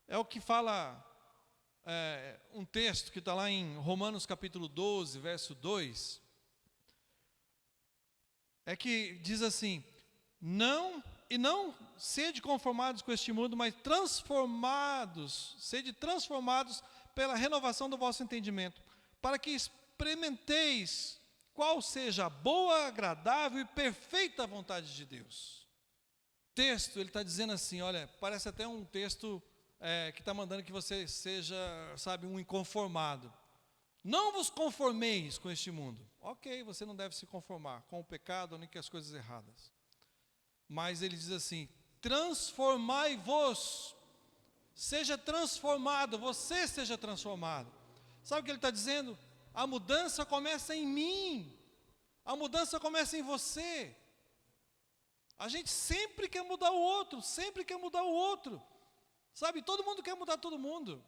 é o que fala um texto que está lá em Romanos capítulo 12, verso 2. é que diz assim: não sede conformados com este mundo, mas sede transformados pela renovação do vosso entendimento, para que experimenteis qual seja a boa, agradável e perfeita vontade de Deus. O texto, ele está dizendo assim, olha, parece até um texto que está mandando que você seja, sabe, um inconformado. Não vos conformeis com este mundo. Ok, você não deve se conformar com o pecado nem com as coisas erradas. Mas ele diz assim: transformai-vos, seja transformado, você seja transformado. Sabe o que ele está dizendo? A mudança começa em mim, a mudança começa em você. A gente sempre quer mudar o outro, sabe, todo mundo quer mudar todo mundo.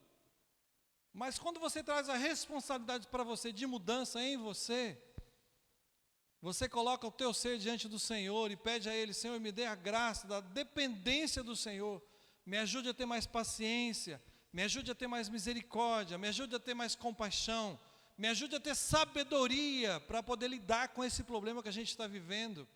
Mas quando você traz a responsabilidade para você de mudança em você, você coloca o teu ser diante do Senhor e pede a Ele: Senhor, me dê a graça da dependência do Senhor, me ajude a ter mais paciência, me ajude a ter mais misericórdia, me ajude a ter mais compaixão, me ajude a ter sabedoria para poder lidar com esse problema que a gente está vivendo.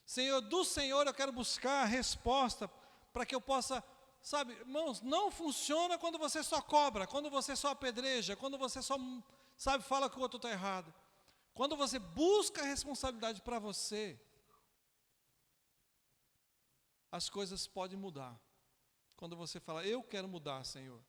Senhor, do Senhor eu quero buscar a resposta para que eu possa, sabe, irmãos, não funciona quando você só cobra, quando você só apedreja, quando você só, sabe, fala que o outro está errado. Quando você busca a responsabilidade para você, as coisas podem mudar. Quando você fala: eu quero mudar, Senhor.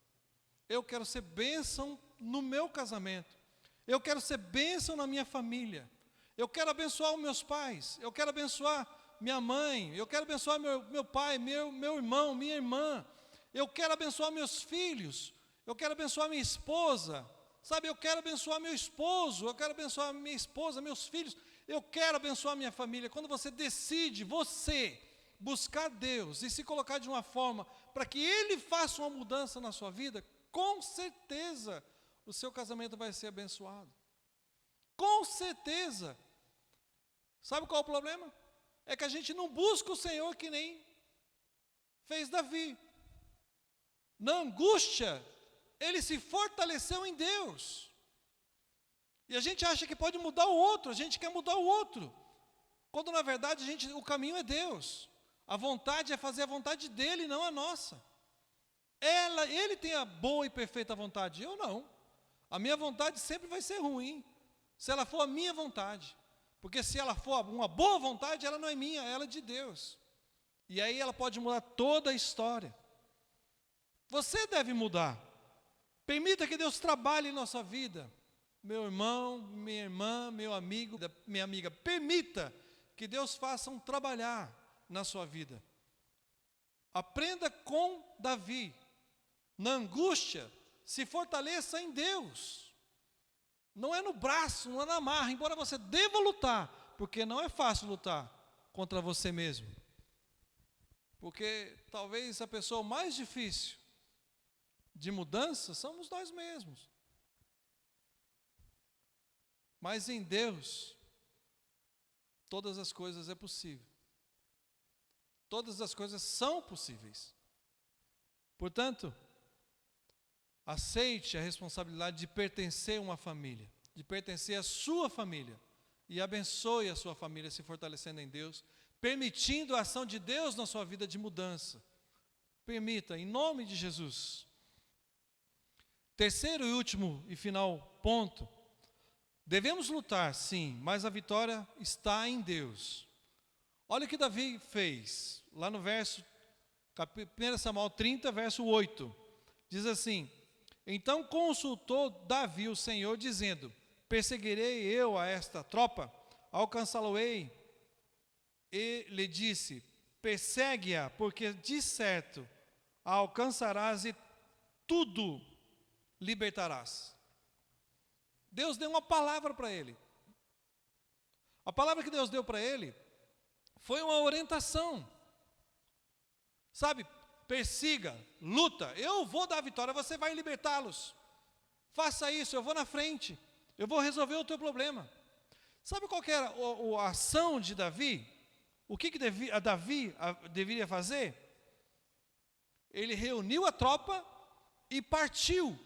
Eu quero ser bênção no meu casamento. Eu quero ser bênção na minha família. Eu quero abençoar os meus pais. Eu quero abençoar minha mãe. Eu quero abençoar meu pai, meu irmão, minha irmã. Eu quero abençoar meus filhos. Eu quero abençoar minha esposa. Sabe, eu quero abençoar meu esposo, eu quero abençoar minha esposa, meus filhos, eu quero abençoar minha família. Quando você decide, você, buscar Deus e se colocar de uma forma para que Ele faça uma mudança na sua vida, com certeza o seu casamento vai ser abençoado. Com certeza. Sabe qual é o problema? É que a gente não busca o Senhor que nem fez Davi. Na angústia, ele se fortaleceu em Deus. E a gente acha que pode mudar o outro, a gente quer mudar o outro. Quando na verdade o caminho é Deus. A vontade é fazer a vontade dele, não a nossa. Ele tem a boa e perfeita vontade, eu não. A minha vontade sempre vai ser ruim, se ela for a minha vontade. Porque se ela for uma boa vontade, ela não é minha, ela é de Deus. E aí ela pode mudar toda a história. Você deve mudar. Permita que Deus trabalhe em nossa vida. Meu irmão, minha irmã, meu amigo, minha amiga, permita que Deus faça um trabalhar na sua vida. Aprenda com Davi. Na angústia, se fortaleça em Deus. Não é no braço, não é na marra, embora você deva lutar, porque não é fácil lutar contra você mesmo. Porque talvez a pessoa mais difícil de mudança somos nós mesmos. Mas em Deus, todas as coisas é possível. Todas as coisas são possíveis. Portanto, aceite a responsabilidade de pertencer a uma família, de pertencer à sua família, e abençoe a sua família se fortalecendo em Deus, permitindo a ação de Deus na sua vida de mudança. Permita, em nome de Jesus. Terceiro e último e final ponto: devemos lutar, sim, mas a vitória está em Deus. Olha o que Davi fez, lá no verso, 1 Samuel 30, verso 8, diz assim: então consultou Davi o Senhor, dizendo: perseguirei eu a esta tropa, alcançá-lo-ei? E lhe disse: persegue-a, porque de certo a alcançarás e tudo libertarás. Deus deu uma palavra para ele. A palavra que Deus deu para ele foi uma orientação. Sabe, persiga, luta, eu vou dar a vitória, você vai libertá-los. Faça isso, eu vou na frente, eu vou resolver o teu problema. Sabe qual que era a ação de Davi? O que Davi deveria fazer? Ele reuniu a tropa e partiu.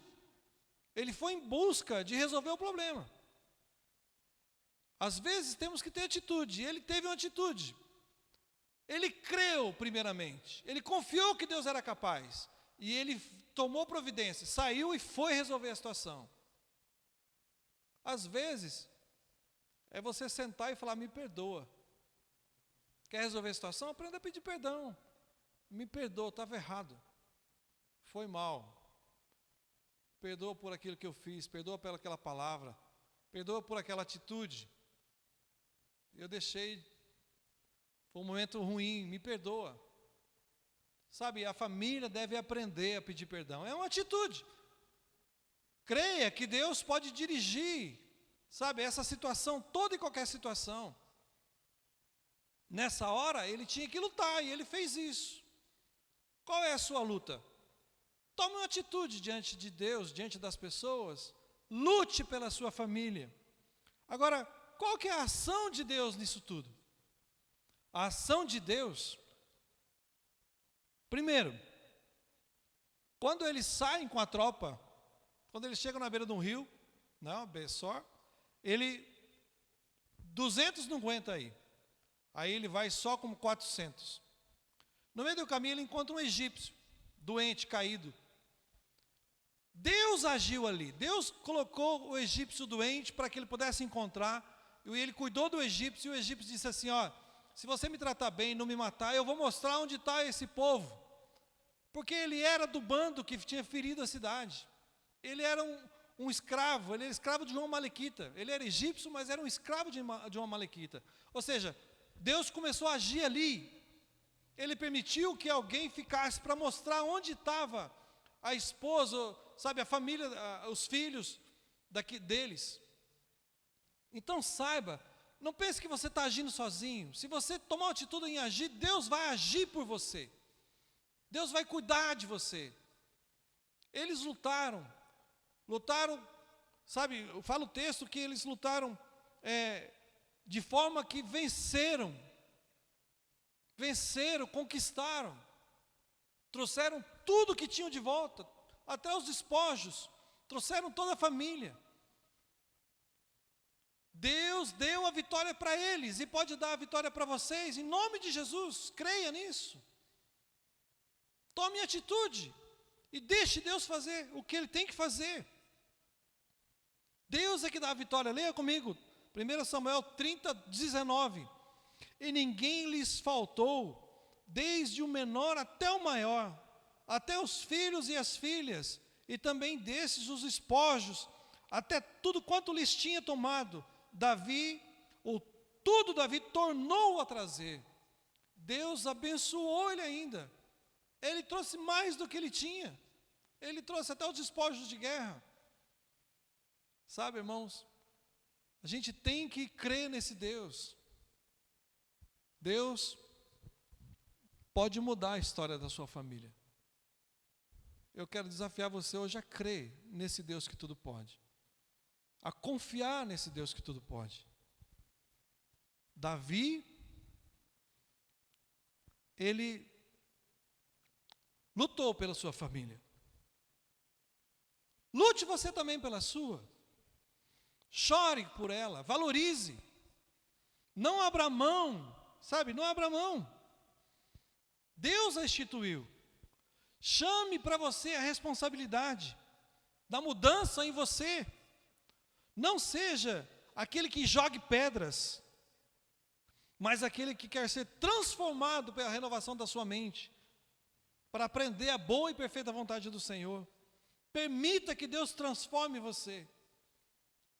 Ele foi em busca de resolver o problema. Às vezes temos que ter atitude, e ele teve uma atitude. Ele creu primeiramente, ele confiou que Deus era capaz, e ele tomou providência, saiu e foi resolver a situação. Às vezes, é você sentar e falar, me perdoa. Quer resolver a situação? Aprenda a pedir perdão. Me perdoa, estava errado. Foi mal. Perdoa por aquilo que eu fiz, perdoa por aquela palavra, perdoa por aquela atitude. Eu deixei, foi um momento ruim, me perdoa. Sabe, a família deve aprender a pedir perdão. É uma atitude. Creia que Deus pode dirigir, sabe, essa situação, toda e qualquer situação. Nessa hora, ele tinha que lutar, e ele fez isso. Qual é a sua luta? Tome uma atitude diante de Deus, diante das pessoas. Lute pela sua família. Agora, qual que é a ação de Deus nisso tudo? A ação de Deus, primeiro, quando eles saem com a tropa, quando eles chegam na beira de um rio, não, Bessor, 200 não aguenta aí ele vai só com 400. No meio do caminho ele encontra um egípcio, doente, caído. Deus agiu ali, Deus colocou o egípcio doente para que ele pudesse encontrar, e ele cuidou do egípcio, e o egípcio disse assim, ó, se você me tratar bem e não me matar, eu vou mostrar onde está esse povo. Porque ele era do bando que tinha ferido a cidade. Ele era um escravo, ele era escravo de uma amalequita. Ele era egípcio, mas era um escravo de uma amalequita. Ou seja, Deus começou a agir ali. Ele permitiu que alguém ficasse para mostrar onde estava a esposa, sabe, a família, os filhos deles. Então saiba, não pense que você está agindo sozinho. Se você tomar uma atitude em agir, Deus vai agir por você. Deus vai cuidar de você. Eles lutaram, sabe, fala o texto que eles lutaram de forma que venceram, conquistaram, trouxeram tudo que tinham de volta, até os despojos, trouxeram toda a família. Deus deu a vitória para eles e pode dar a vitória para vocês, em nome de Jesus, creia nisso. Tome atitude e deixe Deus fazer o que Ele tem que fazer. Deus é que dá a vitória, leia comigo, 1 Samuel 30, 19. E ninguém lhes faltou, desde o menor até o maior, até os filhos e as filhas, e também desses os espojos, até tudo quanto lhes tinha tomado. Davi tornou a trazer. Deus abençoou ele ainda. Ele trouxe mais do que ele tinha. Ele trouxe até os despojos de guerra. Sabe, irmãos, a gente tem que crer nesse Deus. Deus pode mudar a história da sua família. Eu quero desafiar você hoje a crer nesse Deus que tudo pode. A confiar nesse Deus que tudo pode. Davi, ele lutou pela sua família. Lute você também pela sua. Chore por ela, valorize. Não abra mão, sabe? Não abra mão. Deus a instituiu. Chame para você a responsabilidade da mudança em você. Não seja aquele que jogue pedras, mas aquele que quer ser transformado pela renovação da sua mente, para aprender a boa e perfeita vontade do Senhor. Permita que Deus transforme você.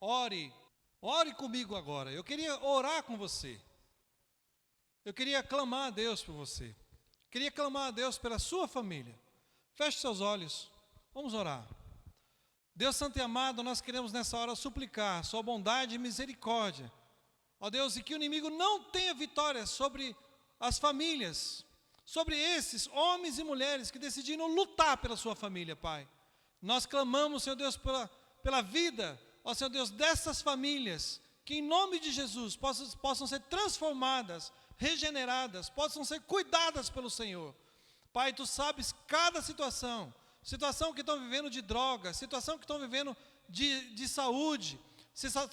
Ore comigo agora. Eu queria orar com você. Eu queria clamar a Deus por você. Queria clamar a Deus pela sua família. Feche seus olhos, vamos orar. Deus santo e amado, nós queremos nessa hora suplicar sua bondade e misericórdia. Ó Deus, e que o inimigo não tenha vitória sobre as famílias, sobre esses homens e mulheres que decidiram lutar pela sua família, Pai. Nós clamamos, Senhor Deus, pela vida, ó Senhor Deus, dessas famílias, que em nome de Jesus possam ser transformadas, regeneradas, possam ser cuidadas pelo Senhor. Pai, Tu sabes cada situação que estão vivendo de droga, situação que estão vivendo de saúde,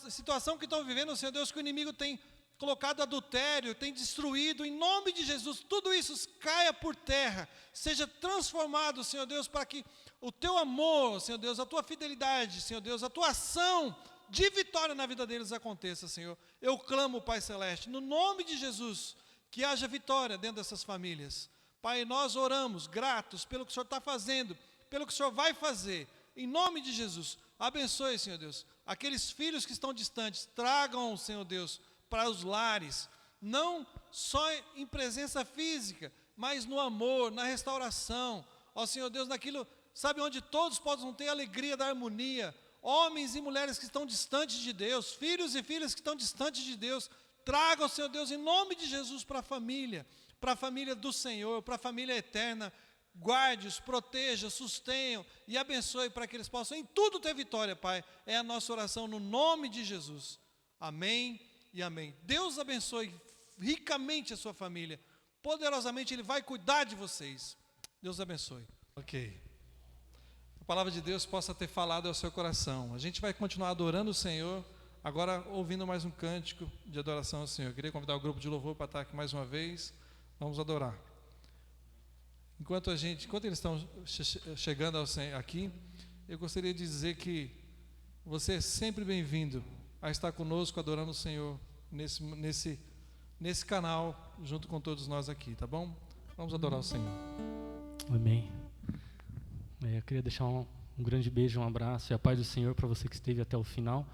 situação que estão vivendo, Senhor Deus, que o inimigo tem colocado adultério, tem destruído, em nome de Jesus, tudo isso caia por terra, seja transformado, Senhor Deus, para que o teu amor, Senhor Deus, a tua fidelidade, Senhor Deus, a tua ação de vitória na vida deles aconteça, Senhor. Eu clamo, Pai Celeste, no nome de Jesus, que haja vitória dentro dessas famílias. Pai, nós oramos, gratos pelo que o Senhor está fazendo, pelo que o Senhor vai fazer, em nome de Jesus. Abençoe, Senhor Deus, aqueles filhos que estão distantes, tragam, Senhor Deus, para os lares, não só em presença física, mas no amor, na restauração, ó Senhor Deus, naquilo, sabe, onde todos possam ter a alegria da harmonia, homens e mulheres que estão distantes de Deus, filhos e filhas que estão distantes de Deus, tragam, Senhor Deus, em nome de Jesus para a família do Senhor, para a família eterna, guarde-os, proteja, sustenham e abençoe para que eles possam em tudo ter vitória, Pai, é a nossa oração no nome de Jesus, amém e amém. Deus abençoe ricamente a sua família, poderosamente Ele vai cuidar de vocês. Deus abençoe. Ok. A palavra de Deus possa ter falado ao seu coração. A gente vai continuar adorando o Senhor, agora ouvindo mais um cântico de adoração ao Senhor. Eu queria convidar o grupo de louvor para estar aqui mais uma vez. Vamos adorar. Enquanto eles estão chegando aqui, eu gostaria de dizer que você é sempre bem-vindo a estar conosco adorando o Senhor nesse canal, junto com todos nós aqui, tá bom? Vamos adorar o Senhor. Amém. Eu queria deixar um grande beijo, um abraço e a paz do Senhor para você que esteve até o final.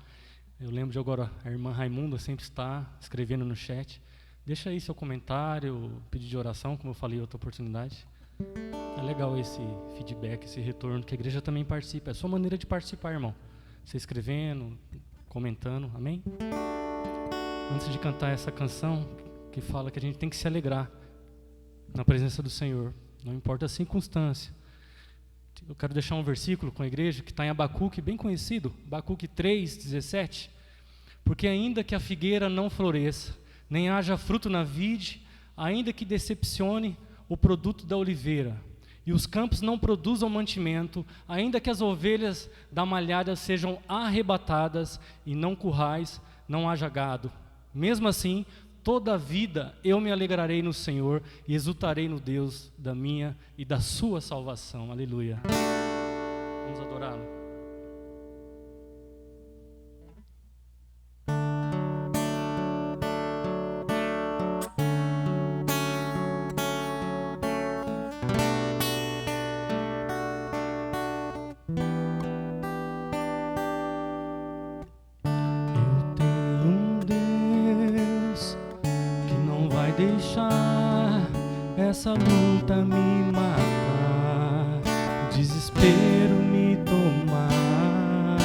Eu lembro de agora, a irmã Raimunda sempre está escrevendo no chat. Deixa aí seu comentário, pedido de oração, como eu falei em outra oportunidade. É legal esse feedback, esse retorno, que a igreja também participa. É a sua maneira de participar, irmão. Você escrevendo, comentando, amém? Antes de cantar essa canção, que fala que a gente tem que se alegrar na presença do Senhor, não importa a circunstância. Eu quero deixar um versículo com a igreja que está em Abacuque, bem conhecido, Abacuque 3:17. Porque ainda que a figueira não floresça, nem haja fruto na vide, ainda que decepcione o produto da oliveira, e os campos não produzam mantimento, ainda que as ovelhas da malhada sejam arrebatadas, e não currais, não haja gado. Mesmo assim, toda a vida eu me alegrarei no Senhor, e exultarei no Deus da minha e da sua salvação. Aleluia. Vamos adorá-lo. Essa luta me matar, desespero me tomar,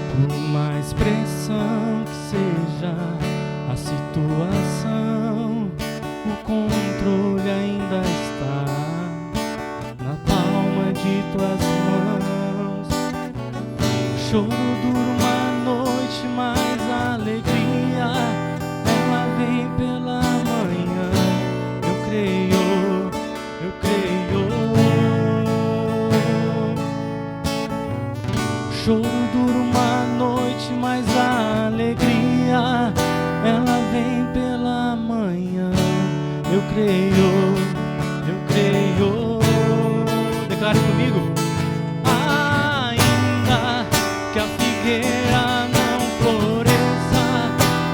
por mais pressão que seja a situação, o controle ainda está na palma de tuas mãos. O choro dura uma noite, mas a alegria ela vem pela manhã. Eu creio. O choro dura uma noite, mas a alegria ela vem pela manhã. Eu creio. Declare comigo. Ainda que a figueira não floresça,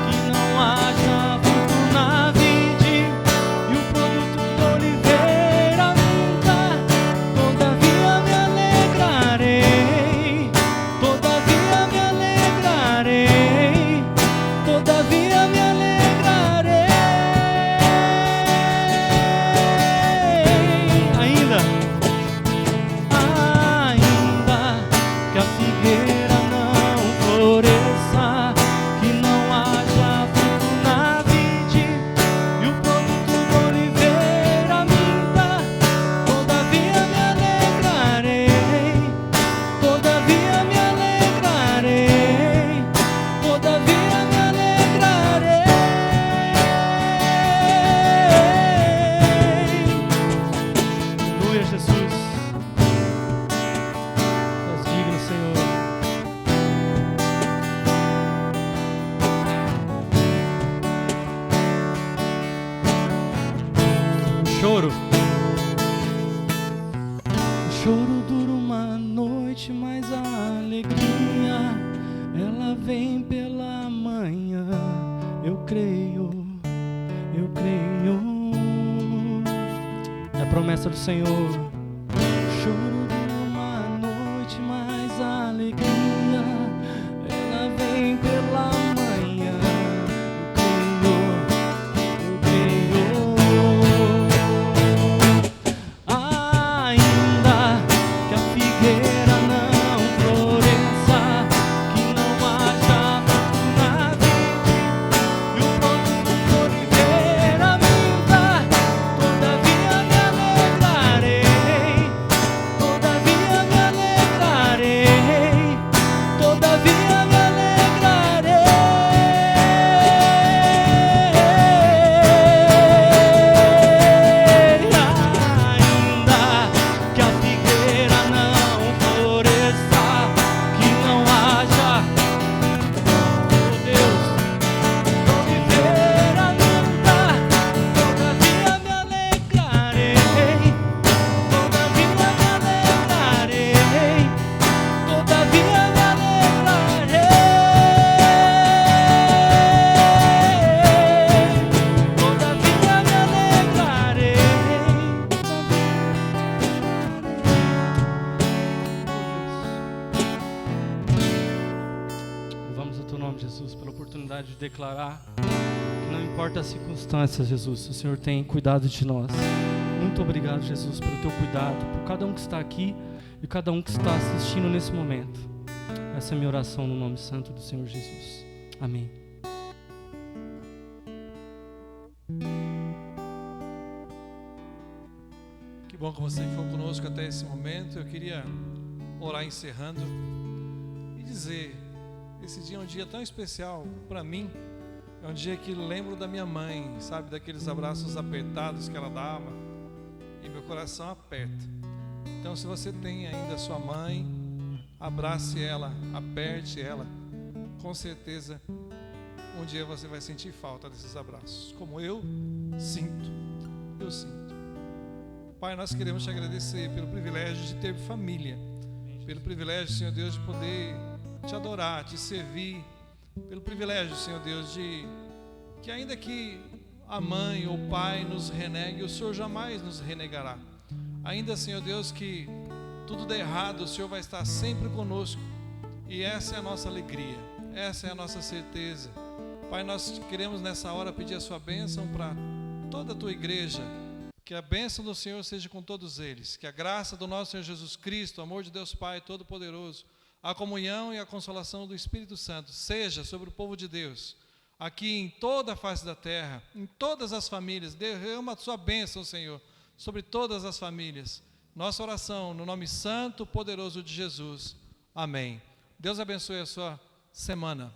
que não haja fruto na vide, e o produto da oliveira nunca, todavia me alegrarei, todavia me alegrarei, todavia me alegrarei. choro. O choro dura uma noite, mas a alegria, ela vem pela manhã. Eu creio, eu creio. É a promessa do Senhor. O choro dura uma noite, mas a alegria, ela vem pela manhã. Eu creio, ainda que a figueira não floresça, que não haja na vide, e o pronto do oliveira minta, todavia me alegrarei, todavia me alegrarei, todavia me alegrarei. Ainda que a figueira não floresça, que não haja, oh Deus, oliveira minta, todavia me alegrarei, todavia me alegrarei, todavia me alegrarei, todavia me alegrarei. Louvamos o teu nome, Jesus, pela oportunidade de declarar que não importa as circunstâncias, Jesus, o Senhor tem cuidado de nós. Muito obrigado, Jesus, pelo teu cuidado, por cada um que está aqui e cada um que está assistindo nesse momento. Essa é a minha oração no nome santo do Senhor Jesus. Amém. Que bom que você ficou conosco até esse momento. Eu queria orar encerrando e dizer: esse dia é um dia tão especial para mim. É um dia que lembro da minha mãe, sabe, daqueles abraços apertados que ela dava, e meu coração aperta. Então, se você tem ainda sua mãe, abrace ela, aperte ela. Com certeza, um dia você vai sentir falta desses abraços, como eu sinto. Eu sinto. Pai, nós queremos te agradecer pelo privilégio de ter família, pelo privilégio, Senhor Deus, de poder te adorar, te servir, pelo privilégio, Senhor Deus, de que ainda que a mãe ou o pai nos renegue, o Senhor jamais nos renegará. Ainda, Senhor Deus, que tudo dê errado, o Senhor vai estar sempre conosco, e essa é a nossa alegria, essa é a nossa certeza. Pai, nós queremos nessa hora pedir a sua bênção para toda a tua igreja. Que a bênção do Senhor seja com todos eles, que a graça do nosso Senhor Jesus Cristo, o amor de Deus Pai Todo-Poderoso, a comunhão e a consolação do Espírito Santo seja sobre o povo de Deus, aqui em toda a face da terra, em todas as famílias. Derrama a sua bênção, Senhor, sobre todas as famílias. Nossa oração no nome santo, poderoso de Jesus. Amém. Deus abençoe a sua semana.